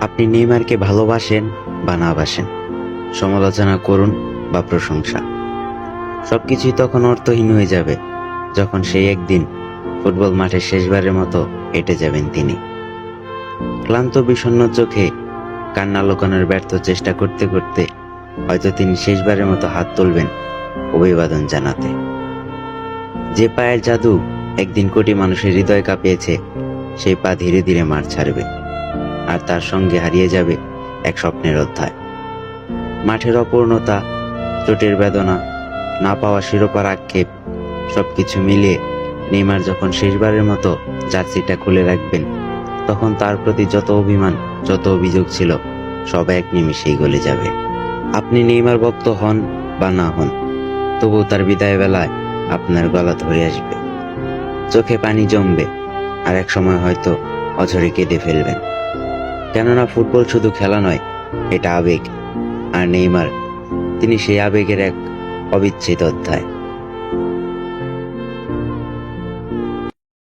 আপনি নেইমারকে ভালোবাসেন বা না বাসেন, সমালোচনা করুন বা প্রশংসা, সবকিছুই তখন অর্থহীন হয়ে যাবে যখন সেই একদিন ফুটবল মাঠে শেষবারের মতো হেঁটে যাবেন তিনি। ক্লান্ত বিষণ্ণ চোখে কান্না লুকানোর ব্যর্থ চেষ্টা করতে করতে হয়তো তিনি শেষবারের মতো হাত তুলবেন অভিবাদন জানাতে। যে পায়ের জাদু একদিন কোটি মানুষের হৃদয় কাঁপিয়েছে, সেই পা ধীরে ধীরে মার ছাড়বে, আর তার সঙ্গে হারিয়ে যাবে এক স্বপ্নের অধ্যায়। মাঠের অপূর্ণতা, চোটের বেদনা, না পাওয়া শিরোপার আক্ষেপ, সবকিছু মিলিয়ে নেইমার যখন শেষবারের মতো জার্সিটা খুলে রাখবেন, তখন তার প্রতি যত অভিমান, যত অভিযোগ ছিল, সব এক নিমিষেই গলে যাবে। আপনি নেইমার ভক্ত হন বা না হন, তবু তার বিদায় বেলায় আপনার গলা ধরে আসবে, চোখে পানি জমবে, আর এক সময় হয়তো অঝরে কেঁদে ফেলবেন। কেননা ফুটবল শুধু খেলা নয়, এটা আবেগ, আর নেইমার তিনি সেই আবেগের এক অবিচ্ছেদ্য অধ্যায়।